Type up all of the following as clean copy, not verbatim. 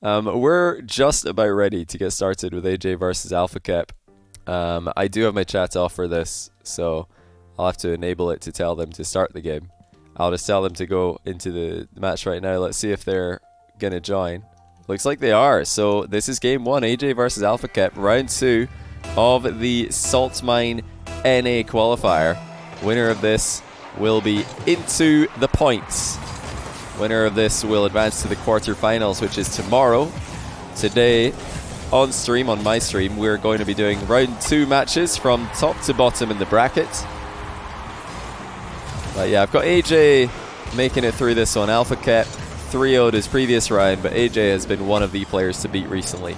We're just about ready to get started with AyyJayy versus AlphaKep. I do have my chat off for this, so I'll have to enable it to tell them to start the game. I'll just tell them to go into the match right now. Let's see if they're going to join. Looks like they are. So this is game 1, AyyJayy versus AlphaKep, round 2 of the Salt Mine NA Qualifier. Winner of this will be into the points. Winner of this will advance to the quarterfinals, which is tomorrow. Today, on stream, on my stream, we're going to be doing round 2 matches from top to bottom in the bracket. But yeah, I've got AyyJayy making it through this one. AlphaKep 3-0'd his previous round, but AyyJayy has been one of the players to beat recently.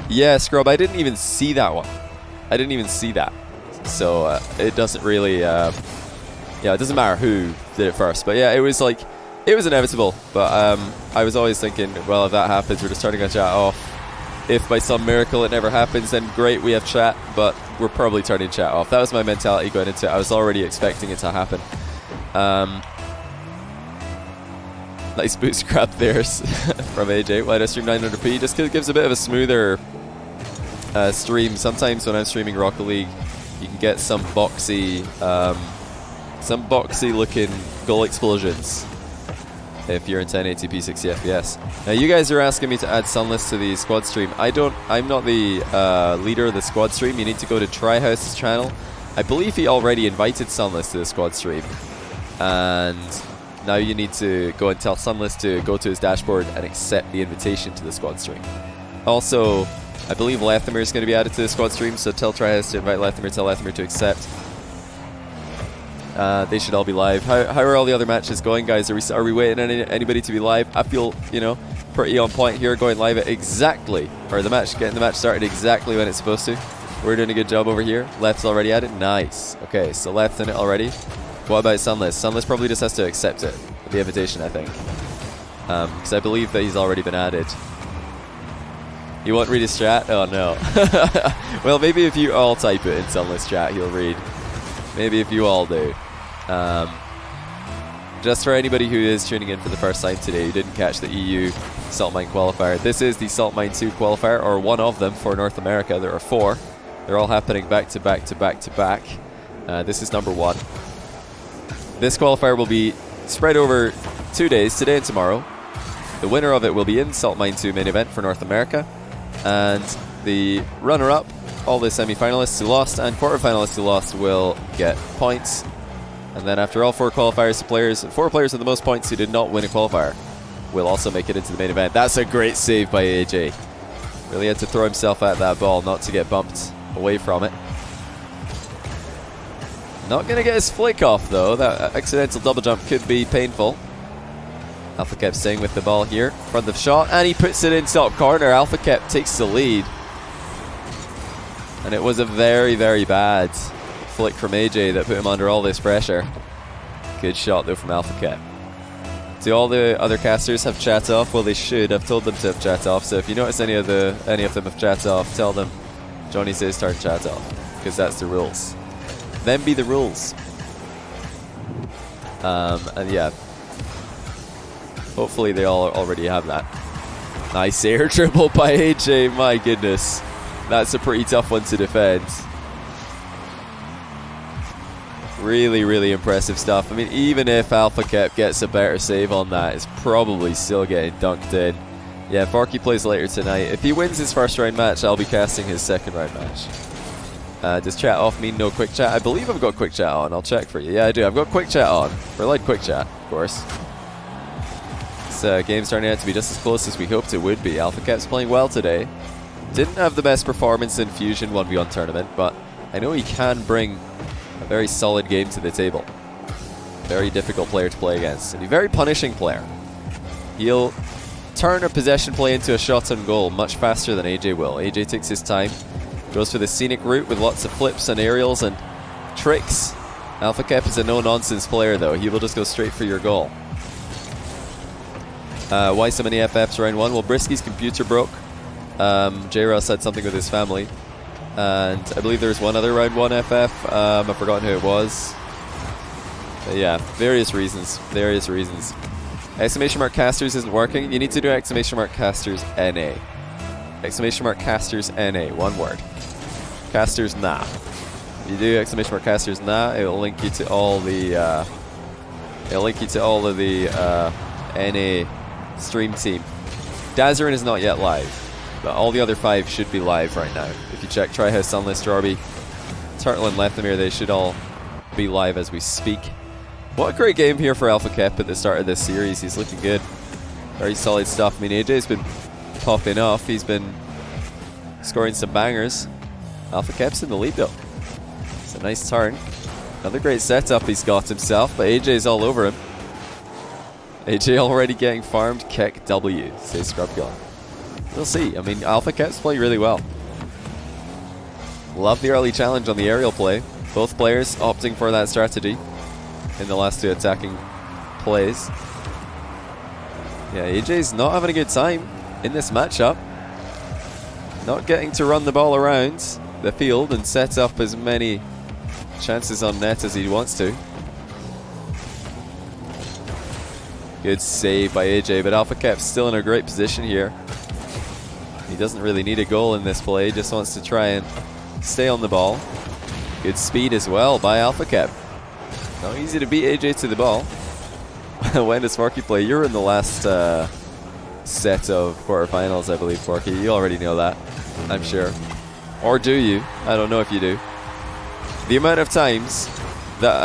Yeah, Scrub, I didn't even see that one. I didn't even see that. So it doesn't really... yeah, it doesn't matter who did it first, but yeah, it was like, it was inevitable, but I was always thinking, well, if that happens, we're just turning our chat off. If by some miracle it never happens, then great, we have chat, but we're probably turning chat off. That was my mentality going into it. I was already expecting it to happen. Nice boost grab there from AyyJayy. Why did I stream 900p? Just because it gives a bit of a smoother stream. Sometimes when I'm streaming Rocket League, you can get some boxy looking goal explosions if you're in 1080p 60 FPS. Now you guys are asking me to add Sunless to the squad stream. I'm not the leader of the squad stream. You need to go to Tryhouse's channel. I believe he already invited Sunless to the squad stream, and now you need to go and tell Sunless to go to his dashboard and accept the invitation to the squad stream. Also, I believe Lethamir is going to be added to the squad stream, so tell Tryhouse to invite Lethamir, tell Lethamir to accept. They should all be live. How are all the other matches going, guys? Are we waiting on anybody to be live? I feel, you know, pretty on point here, going live at exactly, or getting the match started exactly when it's supposed to. We're doing a good job over here. Left's already at it. Nice. Okay, so Left's in it already. What about Sunless? Sunless probably just has to accept it, the invitation, I think, because I believe that he's already been added. You won't read his chat? Oh no. Well, maybe if you all type it in Sunless chat, he'll read. Maybe if you all do. Just for anybody who is tuning in for the first time today, who didn't catch the EU Salt Mine Qualifier, this is the Salt Mine 2 Qualifier, or one of them for North America. There are 4. They're all happening back to back to back to back. This is number 1. This qualifier will be spread over 2 days, today and tomorrow. The winner of it will be in Salt Mine 2 main event for North America. And the runner-up, all the semi-finalists who lost and quarter-finalists who lost, will get points. And then after all 4 qualifiers, 4 players with the most points who did not win a qualifier will also make it into the main event. That's a great save by AyyJayy. Really had to throw himself at that ball not to get bumped away from it. Not going to get his flick off, though. That accidental double jump could be painful. AlphaKep staying with the ball here. Front of shot, and he puts it in top corner. AlphaKep takes the lead. And it was a very, very bad flick from AyyJayy that put him under all this pressure. Good shot, though, from AlphaKep. Do all the other casters have chat off? Well, they should. I've told them to have chat off. So if you notice any of them have chat off, tell them Johnny says turn chat off, because that's the rules. Them be the rules. And yeah, hopefully they all already have that. Nice air dribble by AyyJayy. My goodness, that's a pretty tough one to defend. Really, really impressive stuff. I mean, even if AlphaKep gets a better save on that, it's probably still getting dunked in. Yeah, Forky plays later tonight. If he wins his first round match, I'll be casting his second round match. Does chat off mean no quick chat? I believe I've got quick chat on. I'll check for you. Yeah, I do. I've got quick chat on. For like quick chat, of course. This game's turning out to be just as close as we hoped it would be. AlphaKep's playing well today. Didn't have the best performance in Fusion 1v1 tournament, but I know he can bring a very solid game to the table. Very difficult player to play against, and a very punishing player. He'll turn a possession play into a shot on goal much faster than AyyJayy will. AyyJayy takes his time, goes for the scenic route with lots of flips and aerials and tricks. AlphaKep is a no-nonsense player, though. He will just go straight for your goal. Why so many FFs round 1? Well, Brisky's computer broke. J-Ross had something with his family. And I believe there's one other round 1 FF. I've forgotten who it was. But yeah, various reasons. Various reasons. Exclamation mark casters isn't working. You need to do exclamation mark casters NA. Exclamation mark casters NA, one word. Casters nah. If you do exclamation mark casters nah, it will link you to all the NA stream team. Dazarin is not yet live, but all the other 5 should be live right now. If you check Tryhouse, Sunless, Jorby, Turtle and Lethemir, they should all be live as we speak. What a great game here for AlphaKep at the start of this series. He's looking good. Very solid stuff. I mean, AyyJay's been popping off. He's been scoring some bangers. AlphaKep's in the lead though. It's a nice turn. Another great setup he's got himself, but AyyJay's all over him. AyyJayy already getting farmed. Keck W, says Scrubkill. We'll see. I mean, AlphaKep's playing really well. Love the early challenge on the aerial play. Both players opting for that strategy in the last 2 attacking plays. Yeah, AyyJay's not having a good time in this matchup. Not getting to run the ball around the field and set up as many chances on net as he wants to. Good save by AyyJayy, but AlphaKep's still in a great position here. He doesn't really need a goal in this play, just wants to try and stay on the ball. Good speed as well by AlphaKep. Not easy to beat AyyJayy to the ball. When does Forky play? You're in the last set of quarterfinals, I believe, Forky. You already know that, I'm sure. Or do you? I don't know if you do. The amount of times that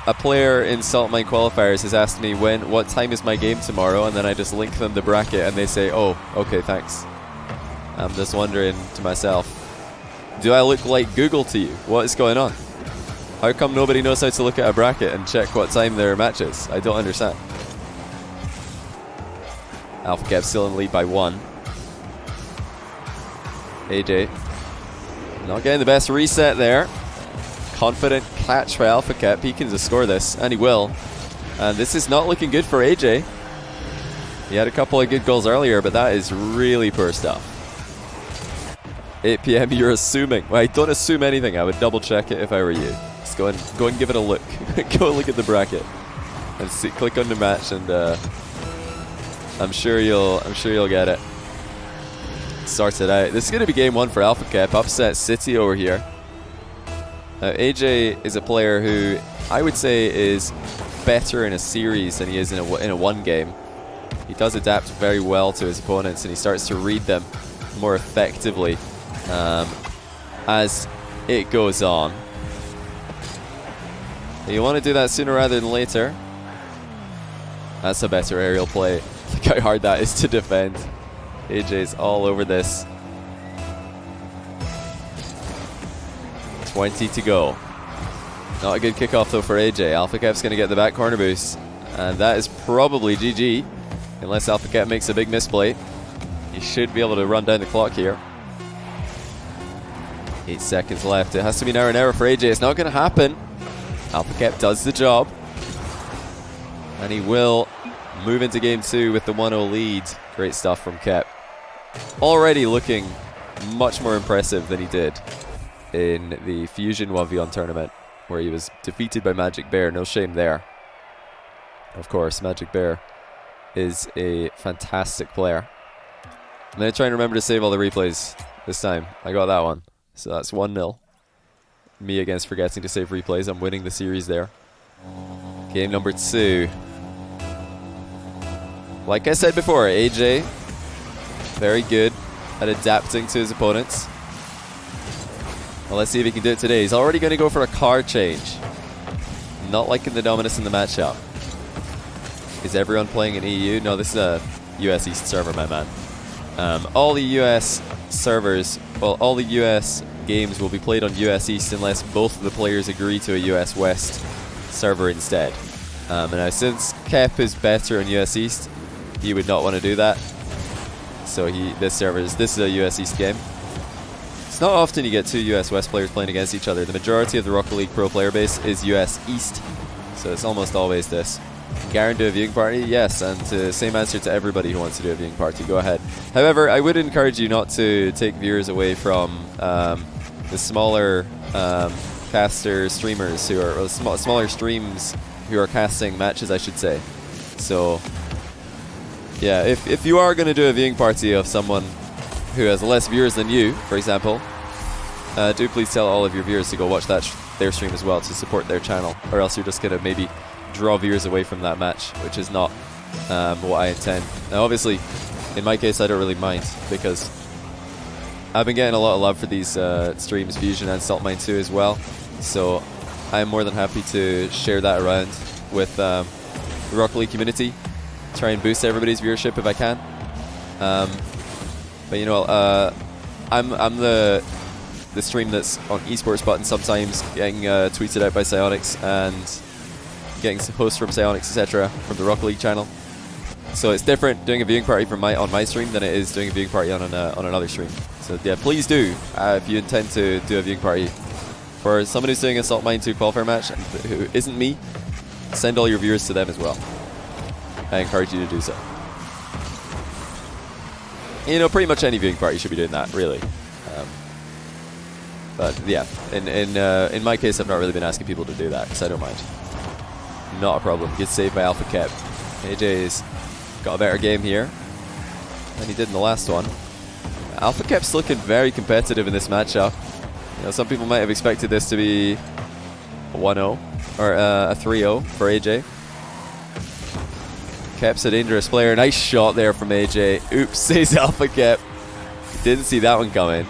a player in Salt Mine Qualifiers has asked me what time is my game tomorrow, and then I just link them the bracket and they say, oh, okay, thanks. I'm just wondering to myself, do I look like Google to you? What is going on? How come nobody knows how to look at a bracket and check what time their match is? I don't understand. AlphaKep still in the lead by 1. AyyJayy not getting the best reset there. Confident catch by AlphaKep. He can just score this, and he will. And this is not looking good for AyyJayy. He had a couple of good goals earlier, but that is really poor stuff. 8 PM, you're assuming. Well, don't assume anything. I would double check it if I were you. Just go and give it a look. Go and look at the bracket and see. Click on the match, and I'm sure you'll get it. Sorts it out. This is going to be game 1 for AlphaKep. Upset City over here. AyyJayy is a player who I would say is better in a series than he is in a one game. He does adapt very well to his opponents, and he starts to read them more effectively as it goes on. You want to do that sooner rather than later. That's a better aerial play. Look how hard that is to defend. AyyJay's all over this. 20 to go. Not a good kickoff though for AyyJayy. AlphaKep's going to get the back corner boost, and that is probably GG unless AlphaKep makes a big misplay. He should be able to run down the clock here. 8 seconds left. It has to be now an error for AyyJayy. It's not going to happen. AlphaKep does the job, and he will move into game 2 with the 1-0 lead. Great stuff from Kep. Already looking much more impressive than he did in the Fusion 1v1 tournament, where he was defeated by Magic Bear. No shame there. Of course, Magic Bear is a fantastic player. I'm going to try and remember to save all the replays this time. I got that one. So that's 1-0. Me against forgetting to save replays. I'm winning the series there. Game number 2. Like I said before, AyyJayy, very good at adapting to his opponents. Well, let's see if he can do it today. He's already going to go for a card change. Not liking the dominance in the matchup. Is everyone playing in EU? No, this is a US East server, my man. All the US servers, well, all the US games will be played on US East unless both of the players agree to a US West server instead. And now since Kep is better in US East, he would not want to do that. So this is a US East game. It's not often you get 2 US West players playing against each other. The majority of the Rocket League Pro player base is US East, so it's almost always this. Guarantee a viewing party? Yes, and same answer to everybody who wants to do a viewing party. Go ahead. However, I would encourage you not to take viewers away from the smaller caster streamers who are smaller streams who are casting matches, I should say. So yeah, if you are going to do a viewing party of someone who has less viewers than you, for example, do please tell all of your viewers to go watch their stream as well to support their channel, or else you're just going to maybe draw viewers away from that match, which is not what I intend. Now obviously, in my case, I don't really mind, because I've been getting a lot of love for these streams, Fusion and Salt Mine 2 as well, so I'm more than happy to share that around with the Rocket League community, try and boost everybody's viewership if I can. But you know, I'm the stream that's on esports button sometimes, getting tweeted out by Psyonix and getting hosts from Psyonix, etc., from the Rocket League channel. So it's different doing a viewing party from on my stream than it is doing a viewing party on another stream. So yeah, please do, if you intend to do a viewing party for someone who's doing a Salt Mine 2 qualifier match who isn't me, send all your viewers to them as well. I encourage you to do so. You know, pretty much any viewing party should be doing that, really. But yeah, in my case, I've not really been asking people to do that, because I don't mind. Not a problem. Gets saved by AlphaKep. AyyJay's got a better game here than he did in the last one. AlphaKep's looking very competitive in this matchup. You know, some people might have expected this to be a 1-0 or a 3-0 for AyyJayy. Kep's a dangerous player. Nice shot there from AyyJayy. Oops, says AlphaKep. Didn't see that one coming.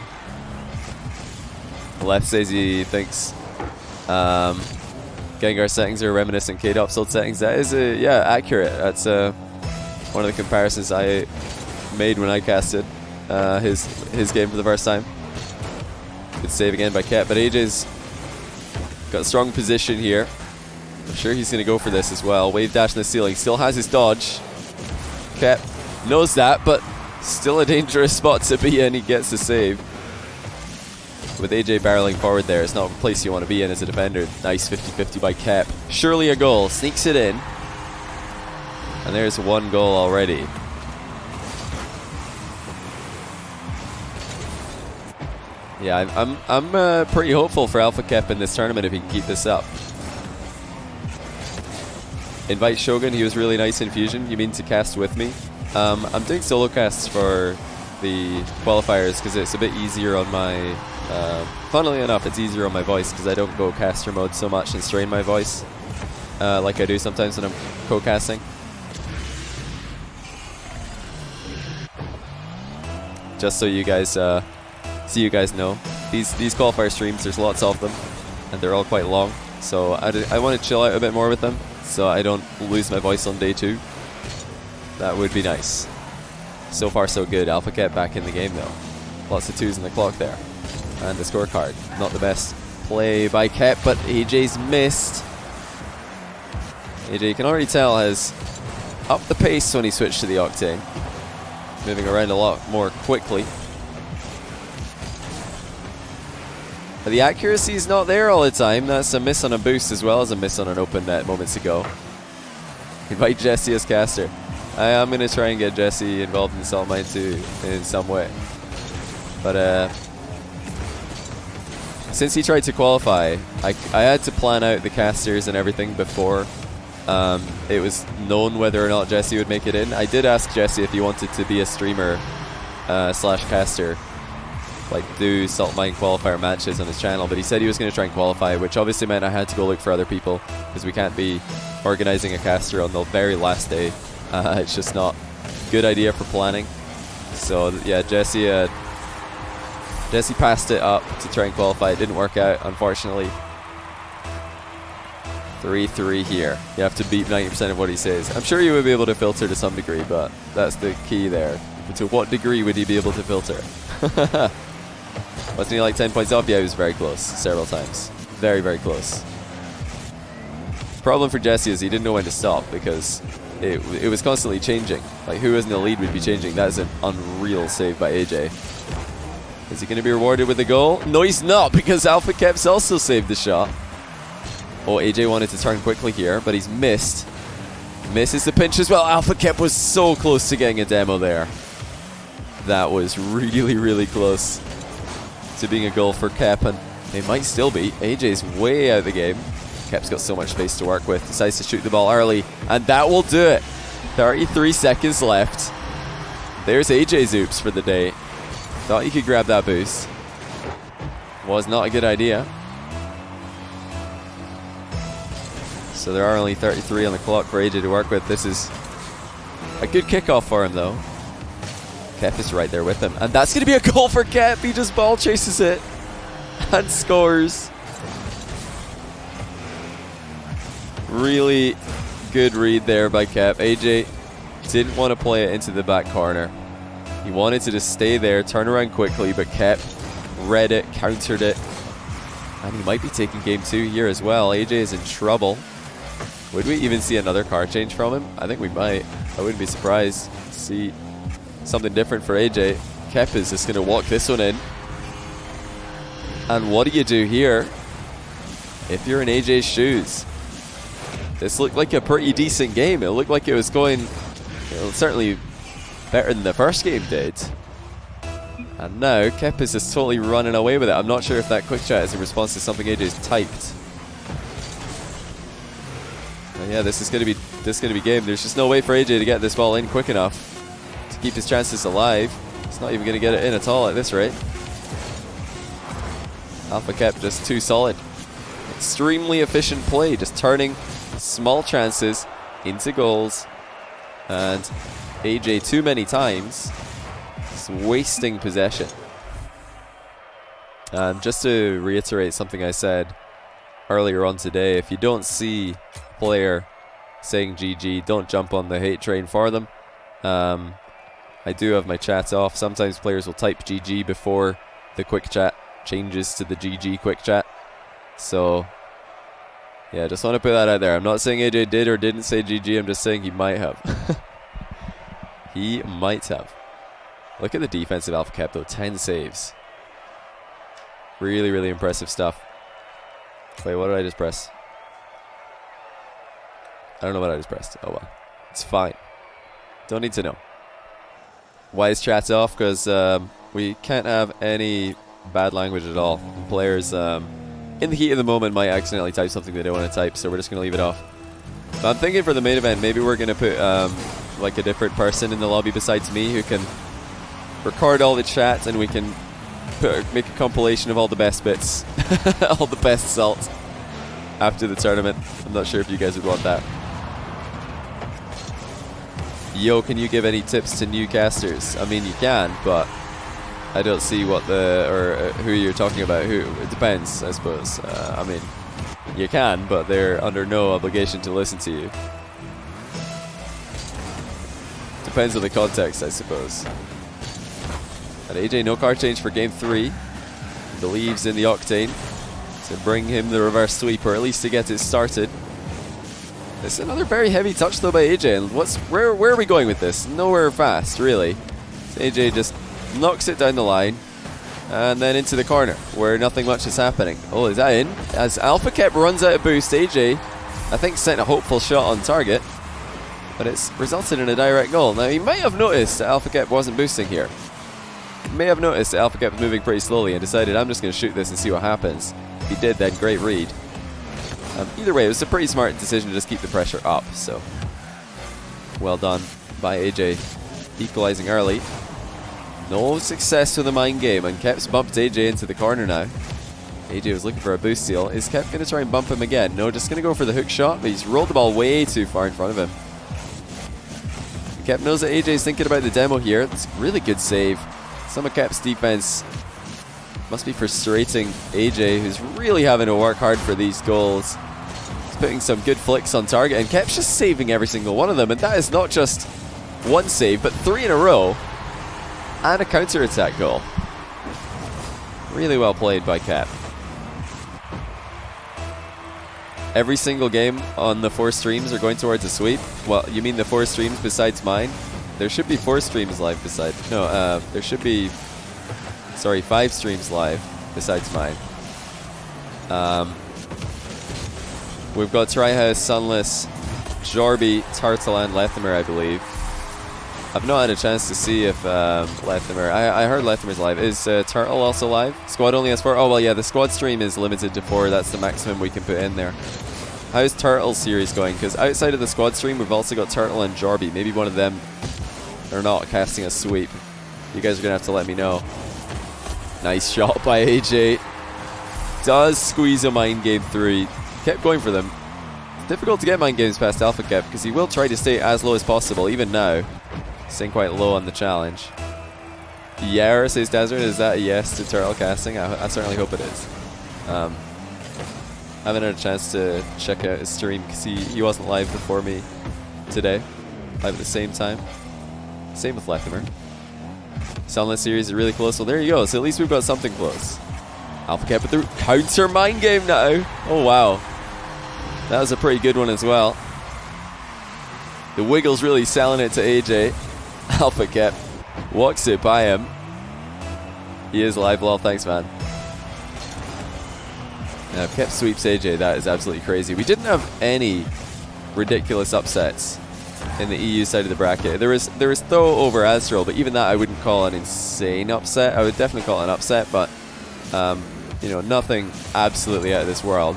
Left says he thinks Gengar settings are reminiscent K-Dopsol settings. That is, yeah, accurate. That's one of the comparisons I made when I casted his game for the first time. Good save again by Kep, but AyyJay's got a strong position here. I'm sure he's going to go for this as well. Wave dash in the ceiling. Still has his dodge. Kep knows that, but still a dangerous spot to be in. He gets the save. With AyyJayy barreling forward there, it's not a place you want to be in as a defender. Nice 50-50 by Kep. Surely a goal. Sneaks it in. And there's one goal already. Yeah, I'm pretty hopeful for AlphaKep in this tournament if he can keep this up. Invite Shogun, he was really nice in Fusion. You mean to cast with me? I'm doing solo casts for the qualifiers because it's a bit easier on my... funnily enough, it's easier on my voice because I don't go caster mode so much and strain my voice like I do sometimes when I'm co-casting. Just so you guys know, these qualifier streams, there's lots of them, and they're all quite long. So I want to chill out a bit more with them, so I don't lose my voice on day 2. That would be nice. So far so good. AlphaKep back in the game though. Lots of 2s in the clock there. And the scorecard. Not the best play by Kep, but AyyJay's missed. AyyJayy, you can already tell, has upped the pace when he switched to the Octane. Moving around a lot more quickly. But the accuracy is not there all the time. That's a miss on a boost as well as a miss on an open net moments ago. Invite Jesse as caster. I am going to try and get Jesse involved in Salt Mine 2 in some way. But since he tried to qualify, I had to plan out the casters and everything before it was known whether or not Jesse would make it in. I did ask Jesse if he wanted to be a streamer slash caster, like do Salt Mine Qualifier matches on his channel, but he said he was going to try and qualify, which obviously meant I had to go look for other people because we can't be organizing a caster on the very last day. It's just not a good idea for planning. So yeah, Jesse passed it up to try and qualify. It didn't work out, unfortunately. 3-3 here. You have to beat 90% of what he says. I'm sure you would be able to filter to some degree, but that's the key there. To what degree would he be able to filter? Wasn't he like 10 points off? Yeah, he was very close. Several times. Very, very close. The problem for Jesse is he didn't know when to stop because it was constantly changing. Like, who was in the lead would be changing. That is an unreal save by AyyJayy. Is he going to be rewarded with a goal? No, he's not, because AlphaKep's also saved the shot. Oh, AyyJayy wanted to turn quickly here, but he's missed. Misses the pinch as well. AlphaKep was so close to getting a demo there. That was really, really close to being a goal for Kep, and it might still be. AyyJay's way out of the game. Kep's got so much space to work with. Decides to shoot the ball early, and that will do it. 33 seconds left. There's AyyJay's oops for the day. Thought he could grab that boost. Was not a good idea. So there are only 33 on the clock for AyyJayy to work with. This is a good kickoff for him though. Kep is right there with him. And that's going to be a goal for Kep. He just ball chases it and scores. Really good read there by Kep. AyyJayy didn't want to play it into the back corner. He wanted to just stay there, turn around quickly, but Kep read it, countered it. And he might be taking game 2 here as well. AyyJayy is in trouble. Would we even see another card change from him? I think we might. I wouldn't be surprised to see something different for AyyJayy. Kep is just going to walk this one in. And what do you do here if you're in AyyJay's shoes? This looked like a pretty decent game. It looked like it was going, certainly better than the first game did. And now Kep is just totally running away with it. I'm not sure if that quick chat is in response to something AyyJay's typed. But yeah, this is gonna be game. There's just no way for AyyJayy to get this ball in quick enough to keep his chances alive. He's not even gonna get it in at all at this rate. AlphaKep just too solid. Extremely efficient play, just turning small chances into goals. And AyyJayy too many times just wasting possession. Just to reiterate something I said earlier on today, if you don't see a player saying GG, don't jump on the hate train for them. I do have my chat off. Sometimes players will type GG before the quick chat changes to the GG quick chat. So yeah, just want to put that out there. I'm not saying AyyJayy did or didn't say GG, I'm just saying he might have. He might have. Look at the defense of AlphaKep though, 10 saves. Really, really impressive stuff. Wait, what did I just press? I don't know what I just pressed. Oh well, it's fine. Don't need to know. Why is chat off? Because we can't have any bad language at all. Players in the heat of the moment might accidentally type something they don't want to type, so we're just going to leave it off. But I'm thinking for the main event, maybe we're going to put like a different person in the lobby besides me who can record all the chat, and we can make a compilation of all the best bits, all the best salt after the tournament. I'm not sure if you guys would want that. Yo, can you give any tips to new casters? I mean, you can, but I don't see what who you're talking about. It depends, I suppose. I mean, you can, but they're under no obligation to listen to you. Depends on the context, I suppose. And AyyJayy, no card change for game 3. Believes in the Octane to bring him the reverse sweep, or at least to get it started. It's another very heavy touch though by AyyJayy. And where are we going with this? Nowhere fast, really. So AyyJayy just knocks it down the line and then into the corner where nothing much is happening. Oh, is that in? As AlphaKep runs out of boost, AyyJayy, I think, sent a hopeful shot on target, but it's resulted in a direct goal. Now, he may have noticed that AlphaKep wasn't boosting here. He may have noticed that AlphaKep was moving pretty slowly and decided, I'm just going to shoot this and see what happens. If he did, then great read. Either way, it was a pretty smart decision to just keep the pressure up, so well done by AyyJayy, equalizing early. No success with the mine game, and Kep's bumped AyyJayy into the corner now. AyyJayy was looking for a boost steal. Is Kep going to try and bump him again? No, just going to go for the hook shot, but he's rolled the ball way too far in front of him. Kep knows that AyyJayy is thinking about the demo here. It's a really good save. Some of Kep's defense must be frustrating AyyJayy, who's really having to work hard for these goals. He's putting some good flicks on target, and Kep's just saving every single one of them, and that is not just one save, but 3 in a row, and a counter-attack goal. Really well played by Kep. Every single game on the 4 streams are going towards a sweep. Well, you mean the 4 streams besides mine? There should be 4 streams live besides... No, there should be... Sorry, 5 streams live besides mine. We've got Tryhouse, Sunless, Jorby, Turtle, and Lethamer, I believe. I've not had a chance to see if Lethamer... I heard Lethamer's live. Is Turtle also live? Squad only has 4? Oh, well, yeah, the squad stream is limited to 4. That's the maximum we can put in there. How's Turtle's series going? Because outside of the squad stream, we've also got Turtle and Jorby. Maybe one of them are not casting a sweep. You guys are going to have to let me know. Nice shot by AyyJayy. Does squeeze a mind game 3. Kept going for them. It's difficult to get mind games past AlphaKep because he will try to stay as low as possible, even now. Staying quite low on the challenge. Yeah, says Desert. Is that a yes to Turtle casting? I certainly hope it is. I haven't had a chance to check out his stream because he wasn't live before me today. Live at the same time. Same with Lethimer. Sunless series is really close. Well, there you go. So at least we've got something close. AlphaKep with the counter mind game now. Oh, wow. That was a pretty good one as well. The Wiggle's really selling it to AyyJayy. AlphaKep walks it by him. He is live, lol. Thanks, man. Now, Kep sweeps AyyJayy. That is absolutely crazy. We didn't have any ridiculous upsets in the EU side of the bracket. There was Tho over Astral, but even that I wouldn't call an insane upset. I would definitely call it an upset, but you know, nothing absolutely out of this world.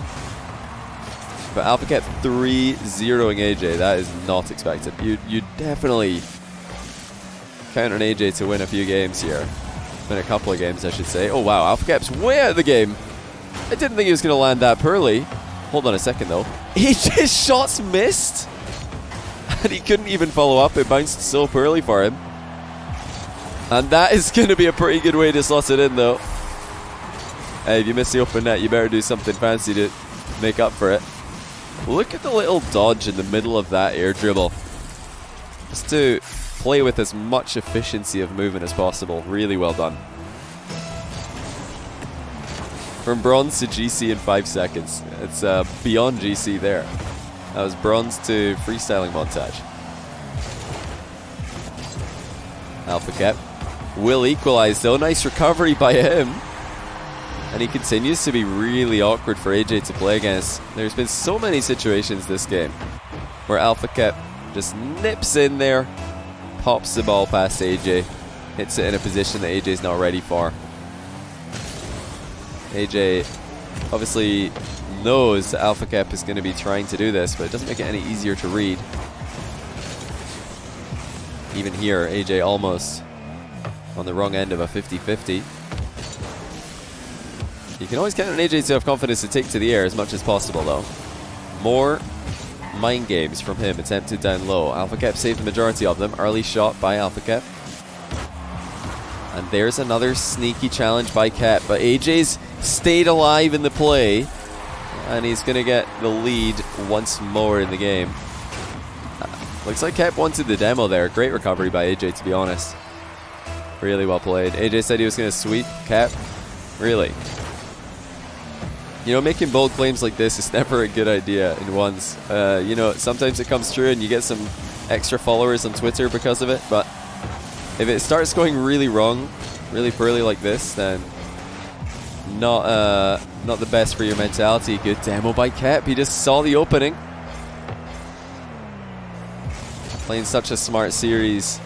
But AlphaKep 3-0ing AyyJayy, that is not expected. You definitely count on AyyJayy to win a few games here. Win a couple of games, I should say. Oh wow, AlphaKep's way out of the game. I didn't think he was going to land that poorly. Hold on a second though. AyyJay's shots missed? And he couldn't even follow up. It bounced so poorly for him. And that is going to be a pretty good way to slot it in though. Hey, if you miss the open net, you better do something fancy to make up for it. Look at the little dodge in the middle of that air dribble. Just to play with as much efficiency of movement as possible. Really well done. From bronze to GC in 5 seconds. It's beyond GC there. That was bronze to freestyling montage. AlphaKep will equalize though. Nice recovery by him. And he continues to be really awkward for AyyJayy to play against. There's been so many situations this game where AlphaKep just nips in there, pops the ball past AyyJayy, hits it in a position that AyyJay's not ready for. AyyJayy obviously knows that AlphaKep is going to be trying to do this, but it doesn't make it any easier to read. Even here, AyyJayy almost on the wrong end of a 50-50. You can always count on AyyJayy to have confidence to take to the air as much as possible though. More mind games from him attempted down low. AlphaKep saved the majority of them. Early shot by AlphaKep. And there's another sneaky challenge by Kep, but AyyJay's stayed alive in the play. And he's going to get the lead once more in the game. Looks like Kep wanted the demo there. Great recovery by AyyJayy, to be honest. Really well played. AyyJayy said he was going to sweep Kep. Really? You know, making bold claims like this is never a good idea in ones. You know, sometimes it comes true and you get some extra followers on Twitter because of it, but if it starts going really wrong, really poorly like this, then not the best for your mentality. Good demo by Kep. He just saw the opening. Playing such a smart series.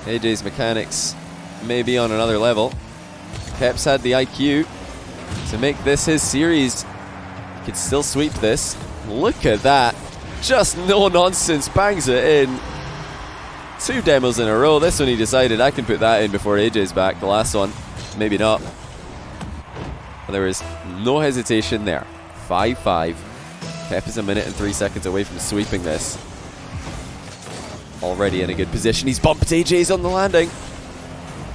AyyJay's mechanics may be on another level. Kep's had the IQ to make this his series. He could still sweep this. Look at that. Just no nonsense. Bangs it in. 2 demos in a row. This one he decided I can put that in before AyyJay's back. The last one, maybe not. But there was no hesitation there. 5-5. Kep is 1 minute and 3 seconds away from sweeping this. Already in a good position. He's bumped AyyJay's on the landing.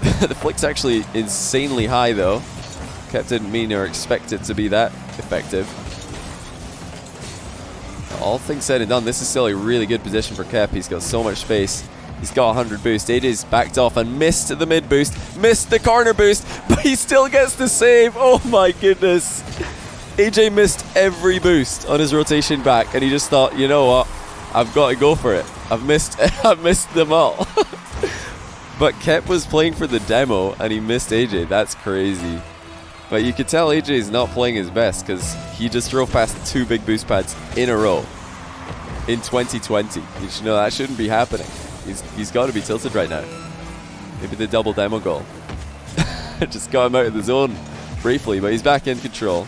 The flick's actually insanely high though. Kep didn't mean or expect it to be that effective. All things said and done, this is still a really good position for Kep. He's got so much space. He's got 100 boost. AyyJay's backed off and missed the mid boost, missed the corner boost, but he still gets the save. Oh my goodness. AyyJayy missed every boost on his rotation back, and he just thought, you know what, I've got to go for it. I've missed them all. But Kep was playing for the demo and he missed AyyJayy. That's crazy. But you could tell AyyJay's not playing his best because he just drove past 2 big boost pads in a row in 2020. You should know that shouldn't be happening. He's got to be tilted right now. Maybe the double demo goal. Just got him out of the zone briefly, but he's back in control.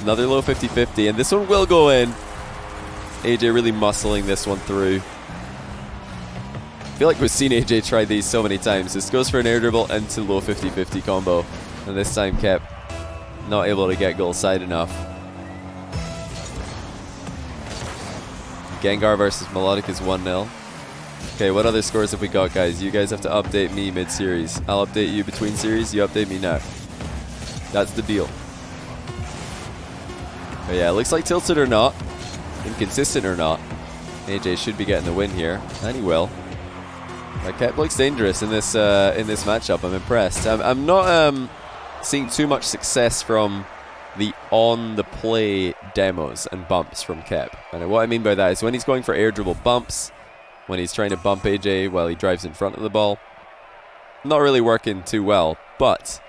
Another low 50-50, and this one will go in. AyyJayy really muscling this one through. I feel like we've seen AyyJayy try these so many times. This goes for an air dribble into low 50-50 combo, and this time Kep not able to get goal side enough. Gengar versus Melodic is 1-0. Okay, what other scores have we got, guys? You guys have to update me mid-series. I'll update you between series, you update me now. That's the deal. But yeah, it looks like tilted or not, inconsistent or not, AyyJayy should be getting the win here, and he will. Kep looks dangerous in this matchup. I'm impressed. I'm not seeing too much success from the on-the-play demos and bumps from Kep. And what I mean by that is when he's going for air dribble bumps, when he's trying to bump AyyJayy while he drives in front of the ball, not really working too well. But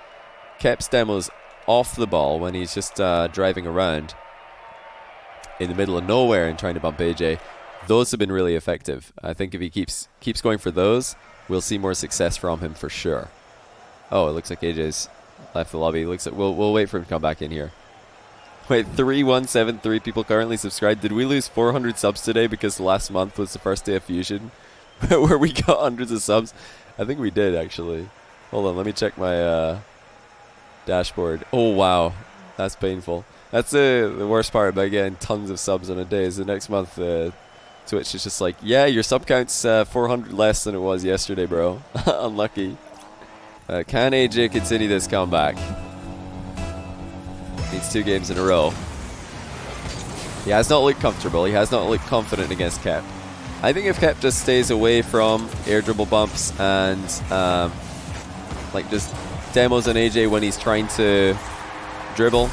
Kep's demos off the ball when he's just driving around in the middle of nowhere and trying to bump AyyJayy, those have been really effective. I think if he keeps going for those, we'll see more success from him for sure. Oh, it looks like AyyJay's left the lobby. Looks like we'll wait for him to come back in here. Wait, 3173 people currently subscribed. Did we lose 400 subs today because last month was the first day of Fusion where we got hundreds of subs? I think we did, actually. Hold on, let me check my dashboard. Oh, wow. That's painful. That's the worst part about getting tons of subs in a day is the next month Twitch is just like, yeah, your sub count's 400 less than it was yesterday, bro. Unlucky. Can AyyJayy continue this comeback? Needs 2 games in a row. He has not looked comfortable. He has not looked confident against Kep. I think if Kep just stays away from air dribble bumps and like just demos on AyyJayy when he's trying to dribble,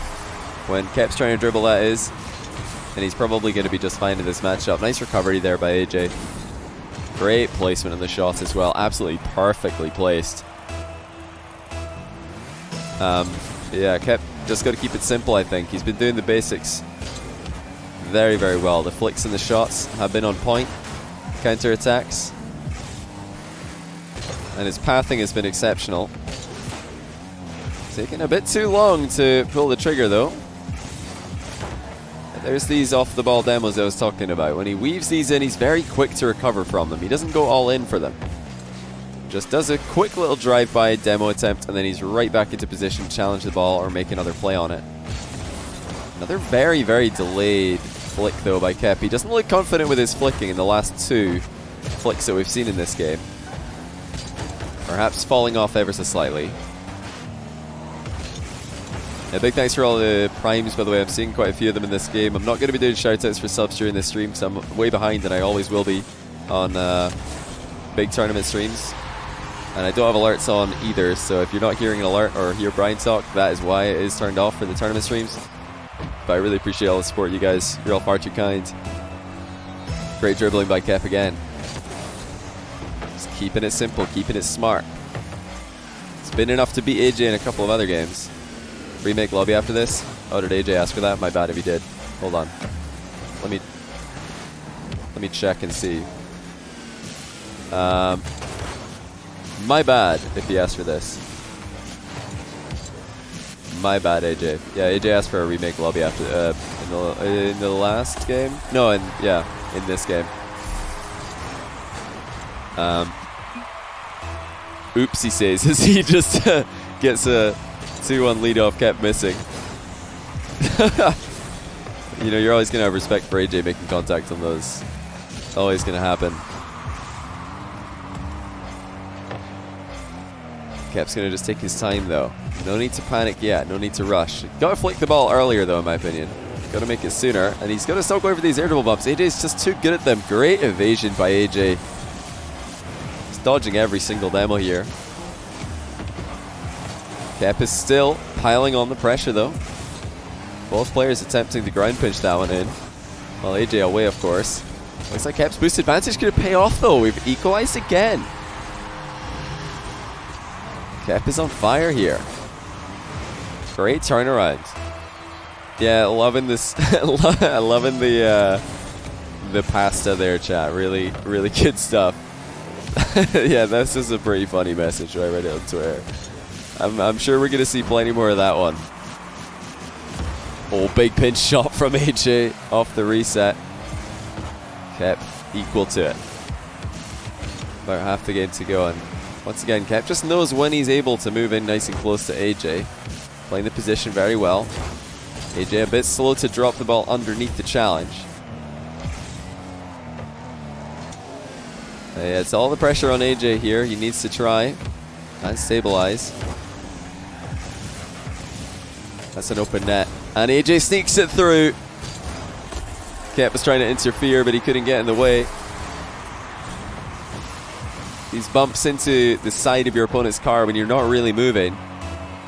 when Kep's trying to dribble, that is, and he's probably going to be just fine in this matchup. Nice recovery there by AyyJayy. Great placement in the shot as well. Absolutely perfectly placed. Yeah, Kep just got to keep it simple, I think. He's been doing the basics very, very well. The flicks and the shots have been on point. Counter attacks. And his pathing has been exceptional. Taking a bit too long to pull the trigger, though. There's these off-the-ball demos I was talking about. When he weaves these in, he's very quick to recover from them. He doesn't go all in for them. Just does a quick little drive-by demo attempt, and then he's right back into position to challenge the ball or make another play on it. Another very, very delayed flick, though, by Kep. He doesn't look confident with his flicking in the last 2 flicks that we've seen in this game. Perhaps falling off ever so slightly. A big thanks for all the primes, by the way. I'm seeing quite a few of them in this game. I'm not going to be doing shoutouts for subs during this stream because I'm way behind, and I always will be on big tournament streams. And I don't have alerts on either, so if you're not hearing an alert or hear Brian talk, that is why it is turned off for the tournament streams. But I really appreciate all the support, you guys. You're all far too kind. Great dribbling by Kep again. Just keeping it simple, keeping it smart. It's been enough to beat AyyJayy in a couple of other games. Remake lobby after this? Oh, did AyyJayy ask for that? My bad if he did. Hold on. Let me check and see. My bad if he asked for this. My bad, AyyJayy. Yeah, AyyJayy asked for a remake lobby after in the last game. No, in this game. Oops, he says as he just gets a 2-1 lead off, kept missing. You know, you're always gonna have respect for AyyJayy making contact on those. It's always gonna happen. Kep's going to just take his time, though. No need to panic yet. No need to rush. Got to flick the ball earlier, though, in my opinion. Got to make it sooner. And he's going to stop going for these air dribble bumps. AyyJay's just too good at them. Great evasion by AyyJayy. He's dodging every single demo here. Kep is still piling on the pressure, though. Both players attempting to ground pinch that one in. Well, AyyJayy away, of course. Looks like Kep's boost advantage going to pay off, though. We've equalized again. Kep is on fire here. Great turnaround. Yeah, loving this. Loving the pasta there, chat. Really, really good stuff. Yeah, this is a pretty funny message. I read it on Twitter. I'm sure we're gonna see plenty more of that one. Oh, big pinch shot from AyyJayy off the reset. Kep equal to it. About half the game to go, and once again, Kep just knows when he's able to move in nice and close to AyyJayy. Playing the position very well. AyyJayy a bit slow to drop the ball underneath the challenge. Yeah, it's all the pressure on AyyJayy here. He needs to try and stabilize. That's an open net. And AyyJayy sneaks it through. Kep was trying to interfere, but he couldn't get in the way. These bumps into the side of your opponent's car when you're not really moving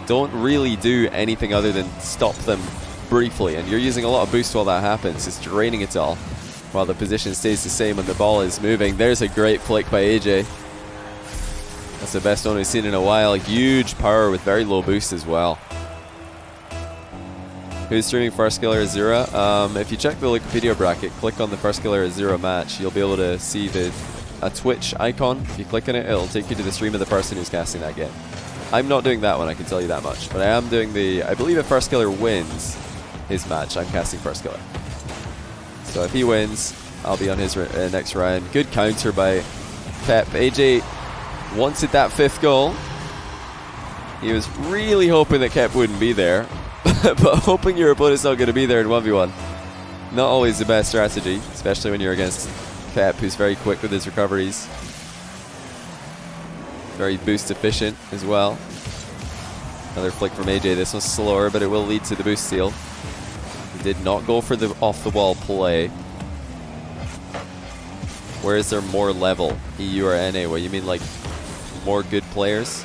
don't really do anything other than stop them briefly, and you're using a lot of boost while that happens. It's draining it all while the position stays the same when the ball is moving. There's a great flick by AyyJayy. That's the best one we've seen in a while. Huge power with very low boost as well. Who's streaming First Killer Azura? If you check the Liquipedia bracket, click on the First Killer Azura match. You'll be able to see a Twitch icon. If you click on it, it'll take you to the stream of the person who's casting that game. I'm not doing that one, I can tell you that much. But I am doing I believe if First Killer wins his match, I'm casting First Killer. So if he wins, I'll be on his next round. Good counter by Kep. AyyJayy wanted that 5th goal. He was really hoping that Kep wouldn't be there. But hoping your opponent's not going to be there in 1v1. Not always the best strategy, especially when you're against Kep, who's very quick with his recoveries. Very boost efficient as well. Another flick from AyyJayy. This one's slower, but it will lead to the boost steal. He did not go for the off-the-wall play. Where is there more level, EU or NA? What, you mean like more good players?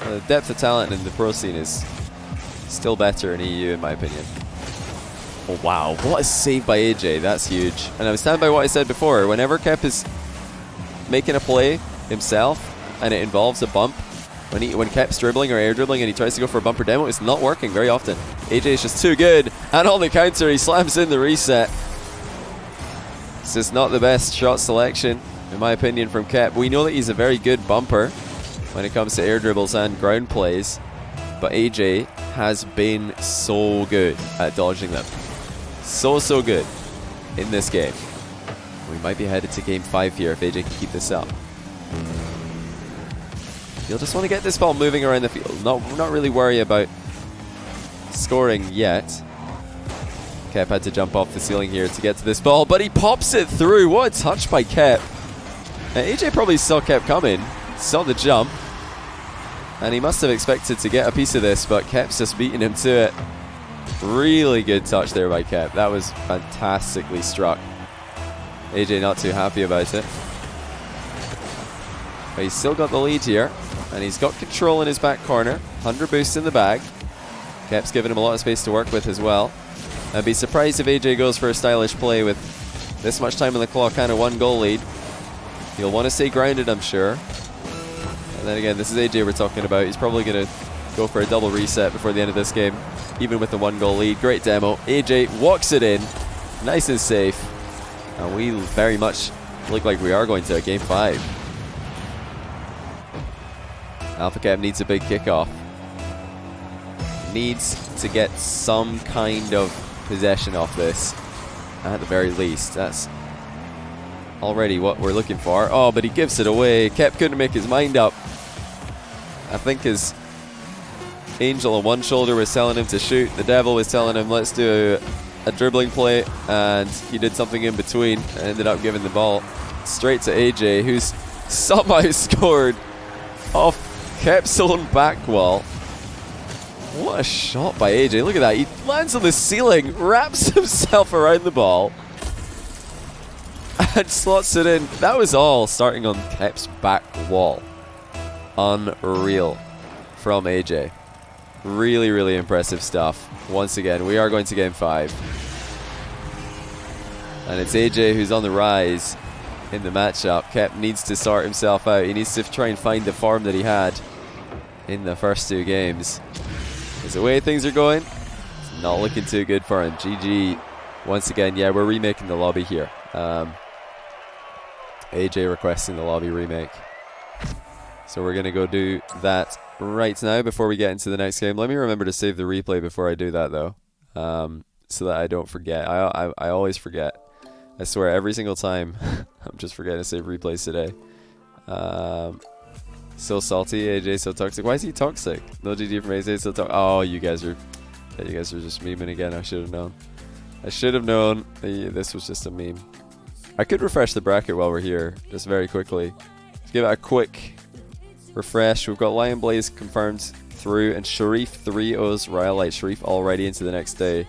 The depth of talent in the pro scene is still better in EU, in my opinion. Oh, wow. What a save by AyyJayy. That's huge. And I was standing by what I said before. Whenever Kep is making a play himself and it involves a bump, when Kep's dribbling or air dribbling and he tries to go for a bumper demo, it's not working very often. AyyJayy is just too good. And on the counter, he slams in the reset. This is not the best shot selection, in my opinion, from Kep. We know that he's a very good bumper when it comes to air dribbles and ground plays. But AyyJayy has been so good at dodging them. So good in this game. We might be headed to game 5 here if AyyJayy can keep this up. You'll just want to get this ball moving around the field. Not really worry about scoring yet. Kep had to jump off the ceiling here to get to this ball, but he pops it through. What a touch by Kep. Now, AyyJayy probably saw Kep coming, saw the jump, and he must have expected to get a piece of this, but Kep's just beating him to it. Really good touch there by Kep. That was fantastically struck. AyyJayy not too happy about it. But he's still got the lead here, and he's got control in his back corner. 100 boosts in the bag. Kep's giving him a lot of space to work with as well. I'd be surprised if AyyJayy goes for a stylish play with this much time on the clock and a 1-goal lead. He'll want to stay grounded, I'm sure. And then again, this is AyyJayy we're talking about. He's probably going to go for a double reset before the end of this game, even with the 1-goal lead. Great demo. AyyJayy walks it in. Nice and safe. And we very much look like we are going to game 5. AlphaKep needs a big kickoff. Needs to get some kind of possession off this, at the very least. That's already what we're looking for. Oh, but he gives it away. Kep couldn't make his mind up. I think his angel on one shoulder was telling him to shoot. The devil was telling him, let's do a dribbling play, and he did something in between and ended up giving the ball straight to AyyJayy, who's somehow scored off Kep's own back wall. What a shot by AyyJayy. Look at that. He lands on the ceiling, wraps himself around the ball, and slots it in. That was all starting on Kep's back wall. Unreal from AyyJayy. Really impressive stuff. Once again, we are going to game 5. And it's AyyJayy who's on the rise in the matchup. Kep needs to sort himself out. He needs to try and find the form that he had in the first 2 games. Because the way things are going, it's not looking too good for him. GG. Once again, yeah, we're remaking the lobby here. AyyJayy requesting the lobby remake. So we're going to go do that right now before we get into the next game. Let me remember to save the replay before I do that, though. so that I don't forget. I always forget. I swear, every single time. I'm just forgetting to save replays today. So salty, AyyJayy so toxic. Why is he toxic? No GG from AyyJayy so toxic. Oh, you guys are just memeing again. I should have known. I should have known. This was just a meme. I could refresh the bracket while we're here, just very quickly. Let's give it a quick refresh. We've got Lion Blaze confirmed through, and Sharif 3-0s Rhyolite. Sharif already into the next day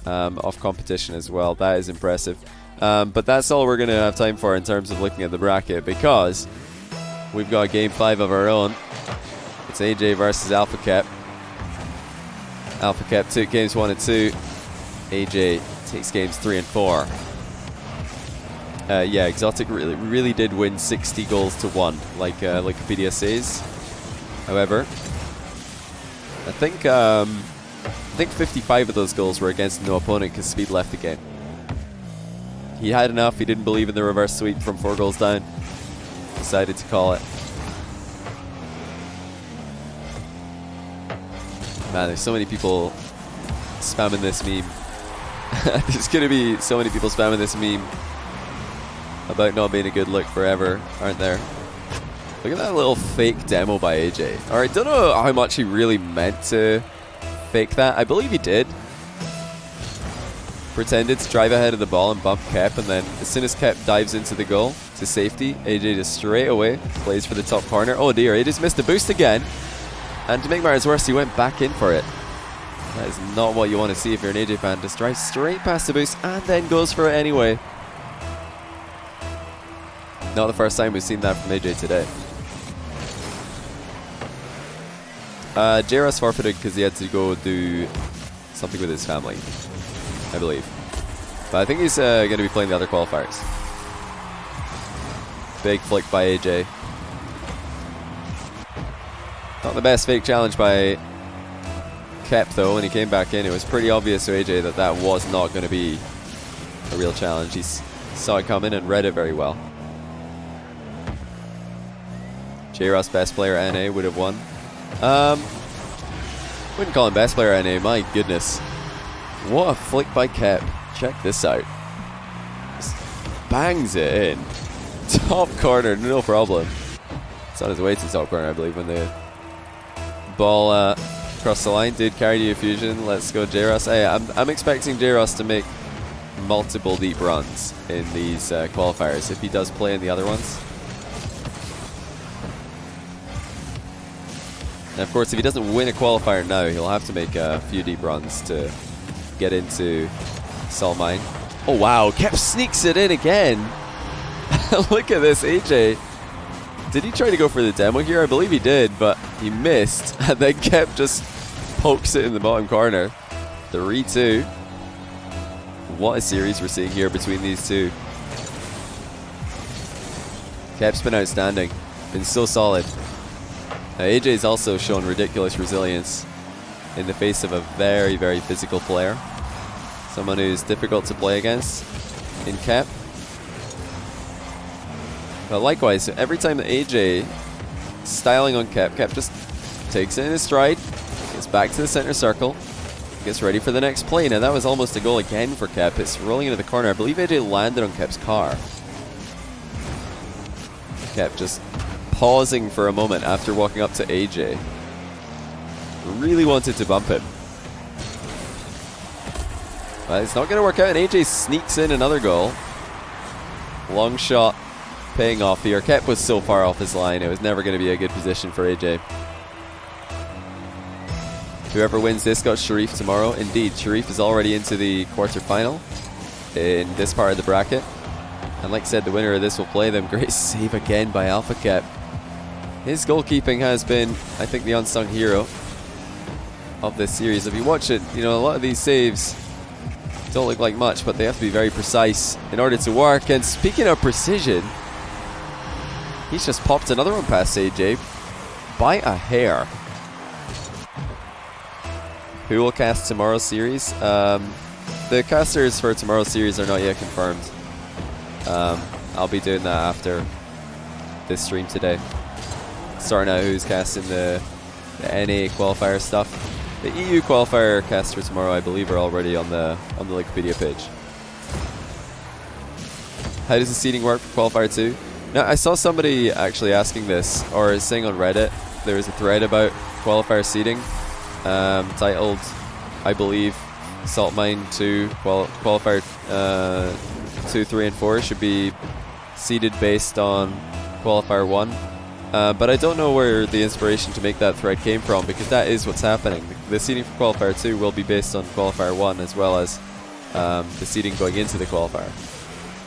of competition as well. That is impressive. But that's all we're going to have time for in terms of looking at the bracket, because we've got game 5 of our own. It's AyyJayy versus AlphaKep. AlphaKep took games 1 and 2. AyyJayy takes games 3 and 4. Yeah, Exotic really did win 60 goals to 1, like Liquipedia says. However, I think 55 of those goals were against no opponent because Speed left the game. He had enough. He didn't believe in the reverse sweep from 4 goals down. Decided to call it. Man, there's so many people spamming this meme. There's going to be so many people spamming this meme about not being a good look forever, aren't there? Look at that little fake demo by AyyJayy. Alright, don't know how much he really meant to fake that. I believe he did. Pretended to drive ahead of the ball and bump Kep, and then as soon as Kep dives into the goal to safety, AyyJayy just straight away plays for the top corner. Oh dear, he just missed a boost again. And to make matters worse, he went back in for it. That is not what you want to see if you're an AyyJayy fan. Just drives straight past the boost and then goes for it anyway. Not the first time we've seen that from AyyJayy today. JRS forfeited because he had to go do something with his family, I believe. But I think he's going to be playing the other qualifiers. Big flick by AyyJayy. Not the best fake challenge by Kep though. When he came back in, it was pretty obvious to AyyJayy that that was not going to be a real challenge. He saw it coming and read it very well. JRS best player at NA would have won. Wouldn't call him best player at NA, my goodness. What a flick by Kep. Check this out. Just bangs it in. Top corner, no problem. It's on his way to top corner, I believe, when the ball crossed the line. Dude, carry you fusion. Let's go, JRS. Hey, I'm expecting JRS to make multiple deep runs in these qualifiers if he does play in the other ones. And of course, if he doesn't win a qualifier now, he'll have to make a few deep runs to get into Salt Mine. Oh wow, Kep sneaks it in again. Look at this, AyyJayy. Did he try to go for the demo here? I believe he did, but he missed. And then Kep just pokes it in the bottom corner. 3-2. What a series we're seeing here between these two. Kep's been outstanding. Been so solid. Now, AyyJay's also shown ridiculous resilience in the face of a very, very physical player. Someone who's difficult to play against in Kep. But likewise, every time that AyyJayy styling on Kep, Kep just takes it in his stride, gets back to the center circle, gets ready for the next play. Now that was almost a goal again for Kep. It's rolling into the corner. I believe AyyJayy landed on Kep's car. Kep just pausing for a moment after walking up to AyyJayy. Really wanted to bump him. But it's not going to work out, and AyyJayy sneaks in another goal. Long shot paying off here. Kep was so far off his line, it was never going to be a good position for AyyJayy. Whoever wins this got Sharif tomorrow. Indeed, Sharif is already into the quarterfinal in this part of the bracket. And like I said, the winner of this will play them. Great save again by AlphaKep. His goalkeeping has been, I think, the unsung hero of this series. If you watch it, you know, a lot of these saves don't look like much, but they have to be very precise in order to work. And speaking of precision, he's just popped another one past AyyJayy by a hair. Who will cast tomorrow's series? The casters for tomorrow's series are not yet confirmed. I'll be doing that after this stream today. Sorting out who's casting the NA qualifier stuff. The EU qualifier casts for tomorrow, I believe, are already on the Liquipedia page. How does the seeding work for qualifier 2? Now, I saw somebody actually asking this, or saying on Reddit, there was a thread about qualifier seeding, titled, I believe, Salt Mine 2, qualifier 2, 3, and 4 should be seeded based on qualifier 1. But I don't know where the inspiration to make that thread came from, because that is what's happening. The seeding for qualifier 2 will be based on qualifier 1, as well as the seeding going into the qualifier.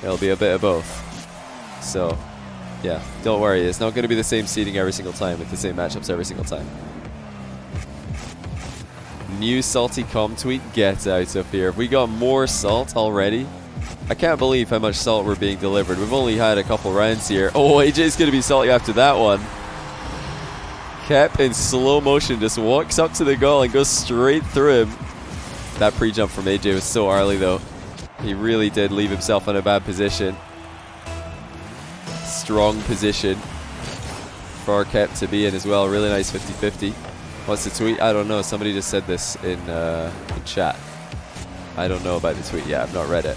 It'll be a bit of both. So, yeah, don't worry. It's not going to be the same seeding every single time with the same matchups every single time. New salty com tweet, get out of here. We got more salt already. I can't believe how much salt we're being delivered. We've only had a couple rounds here. Oh, AJ's going to be salty after that one. Kep in slow motion just walks up to the goal and goes straight through him. That pre-jump from AJ was so early though. He really did leave himself in a bad position. Strong position for Kep to be in as well. Really nice 50-50. What's the tweet? I don't know. Somebody just said this in chat. I don't know about the tweet yet. I've not read it.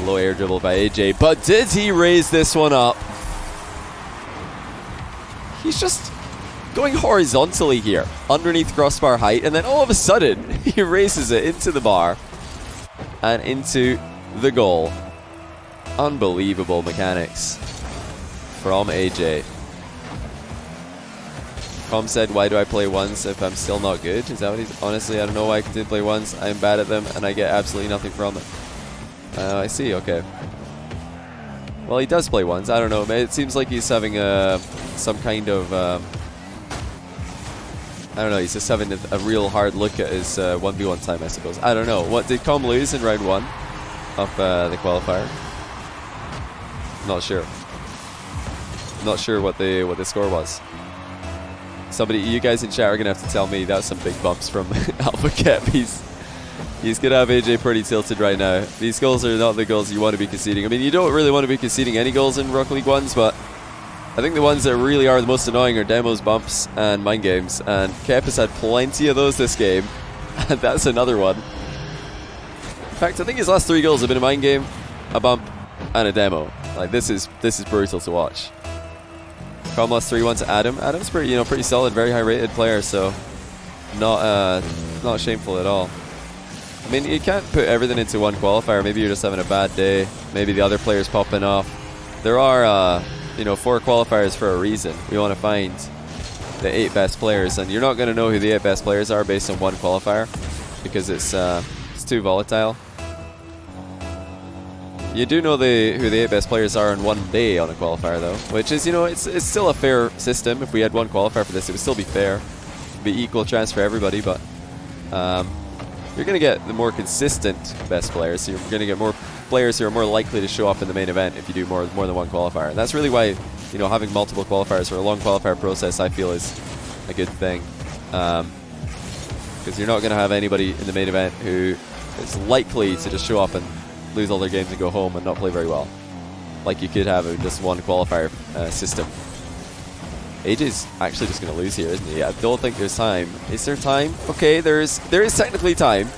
Low air dribble by AJ. But did he raise this one up? He's just going horizontally here, underneath crossbar height, and then all of a sudden, he raises it into the bar and into the goal. Unbelievable mechanics from AJ. Com said, why do I play ones if I'm still not good? Is that what he's... Honestly, I don't know why I continue to play ones. I'm bad at them, and I get absolutely nothing from it. I see, okay. Well, he does play ones. I don't know. It seems like he's having some kind of... I don't know, he's just having a real hard look at his 1v1 time, I suppose. I don't know. What did Com lose in round 1 of the qualifier? Not sure. Not sure what the score was. Somebody, you guys in chat are gonna have to tell me. That's some big bumps from AlphaKep. He's gonna have AJ pretty tilted right now. These goals are not the goals you want to be conceding. I mean, you don't really want to be conceding any goals in Rocket League 1s, but I think the ones that really are the most annoying are demos, bumps, and mind games. And Kep has had plenty of those this game, and that's another one. In fact, I think his last 3 goals have been a mind game, a bump, and a demo. Like, this is brutal to watch. Com lost 3-1 to Adam. Adam's pretty solid, very high rated player, so not shameful at all. I mean, you can't put everything into one qualifier. Maybe you're just having a bad day. Maybe the other player's popping off. There are 4 qualifiers for a reason. We want to find the 8 best players, and you're not going to know who the 8 best players are based on one qualifier, because it's too volatile. You do know who the 8 best players are in one day on a qualifier, though, which is, it's still a fair system. If we had one qualifier for this, it would still be fair. It'd be equal chance for everybody, but you're going to get the more consistent best players, so you're going to get more players who are more likely to show up in the main event if you do more than one qualifier. And that's really why, having multiple qualifiers or a long qualifier process, I feel, is a good thing. Because you're not going to have anybody in the main event who is likely to just show up and lose all their games and go home and not play very well, like you could have in just one qualifier system. AJ's actually just going to lose here, isn't he? I don't think there's time. Is there time? Okay, there is technically time.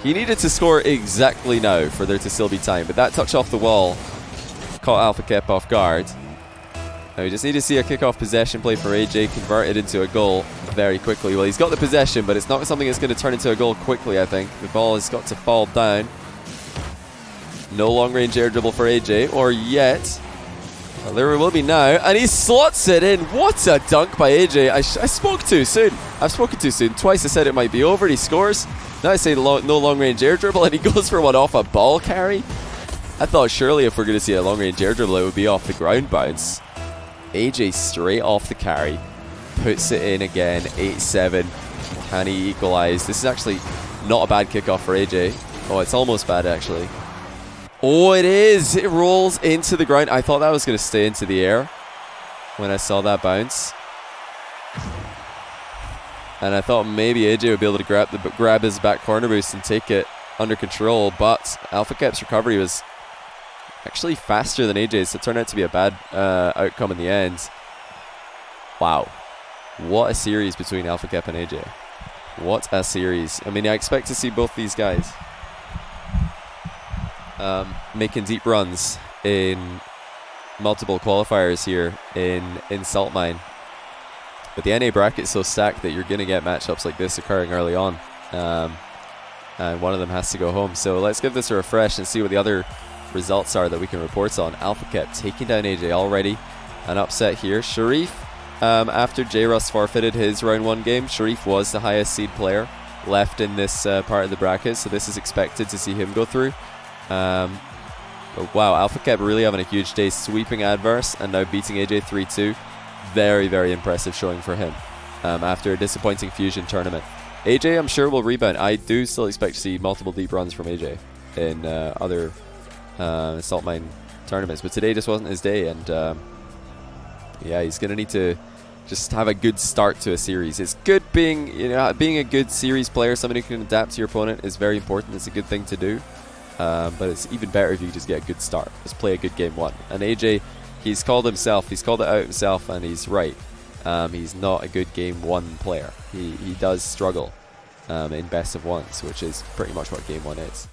He needed to score exactly now for there to still be time, but that touch off the wall caught AlphaKep off guard. Now we just need to see a kickoff possession play for AJ converted into a goal very quickly. Well, he's got the possession, but it's not something that's going to turn into a goal quickly, I think. The ball has got to fall down. No long-range air dribble for AJ, or yet. Well, there will be now, and he slots it in. What a dunk by AJ. I spoke too soon. I've spoken too soon. Twice I said it might be over, and he scores. Now I say no long-range air dribble, and he goes for one off a ball carry. I thought surely if we're going to see a long-range air dribble, it would be off the ground bounce. AJ straight off the carry. Puts it in again, 8-7. Can he equalize? This is actually not a bad kickoff for AJ. Oh, it's almost bad, actually. Oh, it is. It rolls into the ground. I thought that was going to stay into the air when I saw that bounce. And I thought maybe AJ would be able to grab his back corner boost and take it under control, but AlphaKep's recovery was actually faster than AJ's, so it turned out to be a bad outcome in the end. Wow. What a series between AlphaKep and AyyJayy. What a series. I mean, I expect to see both these guys making deep runs in multiple qualifiers here in Salt Mine. But the NA bracket's so stacked that you're going to get matchups like this occurring early on. And one of them has to go home. So let's give this a refresh and see what the other results are that we can report on. AlphaKep taking down AyyJayy already. An upset here. Sharif, after J-Rust forfeited his round 1 game, Sharif was the highest seed player left in this part of the bracket, so this is expected to see him go through. But wow, AlphaKep really having a huge day, sweeping adverse and now beating AyyJayy 3-2. Very, very impressive showing for him after a disappointing Fusion tournament. AyyJayy, I'm sure, will rebound. I do still expect to see multiple deep runs from AyyJayy in other Salt Mine tournaments, but today just wasn't his day, and yeah, he's going to need to just have a good start to a series. It's good being a good series player, somebody who can adapt to your opponent is very important. It's a good thing to do, but it's even better if you just get a good start. Just play a good game 1. And AyyJayy, he's called it out himself, and he's right. He's not a good game 1 player. He does struggle in best of ones, which is pretty much what game 1 is.